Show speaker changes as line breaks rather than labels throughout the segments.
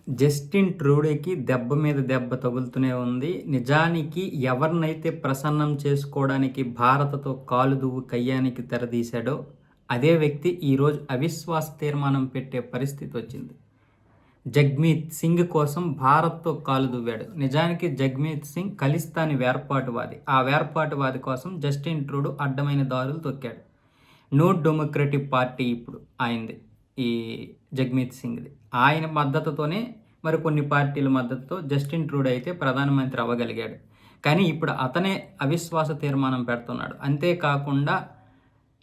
Justin ట్రూడోకి దెబ్బ మీద దెబ్బ తగులుతూనే ఉంది. నిజానికి ఎవరినైతే ప్రసన్నం చేసుకోవడానికి భారత్‌తో కాలు దువ్వు కయ్యానికి తెరదీశాడో, అదే వ్యక్తి ఈరోజు అవిశ్వాస తీర్మానం పెట్టే పరిస్థితి వచ్చింది. జగ్మీత్ సింగ్ కోసం భారత్‌తో కాలు దువ్వాడు. నిజానికి జగ్మీత్ సింగ్ ఖలిస్తానీ వేర్పాటువాది. ఆ వేర్పాటువాది కోసం జస్టిన్ ట్రూడో అడ్డమైన దారులు తొక్కాడు. నో డెమోక్రటిక్ పార్టీ ఇప్పుడు ఆయనది, ఈ జగ్మీత్ సింగ్ది. ఆయన మద్దతుతోనే మరికొన్ని పార్టీల మద్దతుతో జస్టిన్ ట్రూడో అయితే ప్రధానమంత్రి అవ్వగలిగాడు. కానీ ఇప్పుడు అతనే అవిశ్వాస తీర్మానం పెడుతున్నాడు. అంతేకాకుండా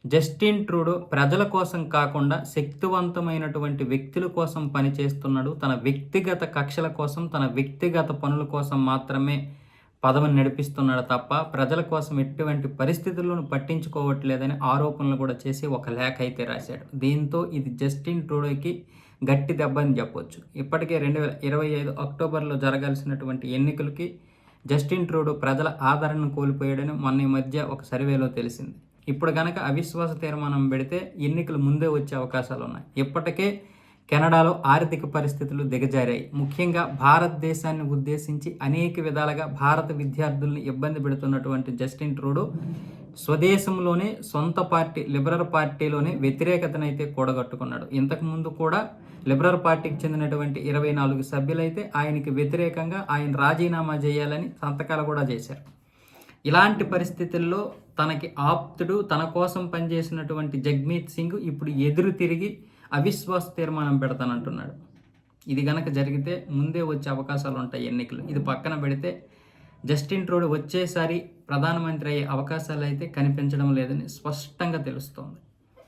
జస్టిన్ ట్రూడో ప్రజల కోసం కాకుండా శక్తివంతమైనటువంటి వ్యక్తుల కోసం పనిచేస్తున్నాడు. తన వ్యక్తిగత కక్షల కోసం, తన వ్యక్తిగత పనుల కోసం మాత్రమే పదవిని నడిపిస్తున్నాడు తప్ప ప్రజల కోసం ఎటువంటి పరిస్థితులను పట్టించుకోవట్లేదని ఆరోపణలు కూడా చేసి ఒక లేఖ అయితే రాశాడు. దీంతో ఇది జస్టిన్ ట్రూడోకి గట్టి దెబ్బ అని చెప్పొచ్చు. ఇప్పటికే 2025 అక్టోబర్లో జరగాల్సినటువంటి ఎన్నికలకి జస్టిన్ ట్రూడో ప్రజల ఆదరణను కోల్పోయాడని మొన్న ఈ మధ్య ఒక సర్వేలో తెలిసింది. ఇప్పుడు గనక అవిశ్వాస తీర్మానం పెడితే ఎన్నికలు ముందే వచ్చే అవకాశాలు ఉన్నాయి. ఇప్పటికే కెనడాలో ఆర్థిక పరిస్థితులు దిగజారాయి. ముఖ్యంగా భారతదేశాన్ని ఉద్దేశించి అనేక విధాలుగా భారత విద్యార్థుల్ని ఇబ్బంది పెడుతున్నటువంటి జస్టిన్ ట్రూడో స్వదేశంలోనే సొంత పార్టీ లిబరల్ పార్టీలోనే వ్యతిరేకతనైతే కూడగట్టుకున్నాడు. ఇంతకుముందు కూడా లిబరల్ పార్టీకి చెందినటువంటి 24 సభ్యులైతే ఆయనకి వ్యతిరేకంగా ఆయన రాజీనామా చేయాలని సంతకాలు కూడా చేశారు. ఇలాంటి పరిస్థితుల్లో తనకి ఆప్తుడు, తన కోసం పనిచేసినటువంటి జగ్మీత్ సింగ్ ఇప్పుడు ఎదురు తిరిగి అవిశ్వాస తీర్మానం పెడతానంటున్నాడు. ఇది గనక జరిగితే ముందే వచ్చే అవకాశాలు ఉంటాయి ఎన్నికలు. ఇది పక్కన పెడితే జస్టిన్ ట్రూడో వచ్చేసారి ప్రధానమంత్రి అయ్యే అవకాశాలు అయితే కనిపించడం లేదని స్పష్టంగా తెలుస్తోంది.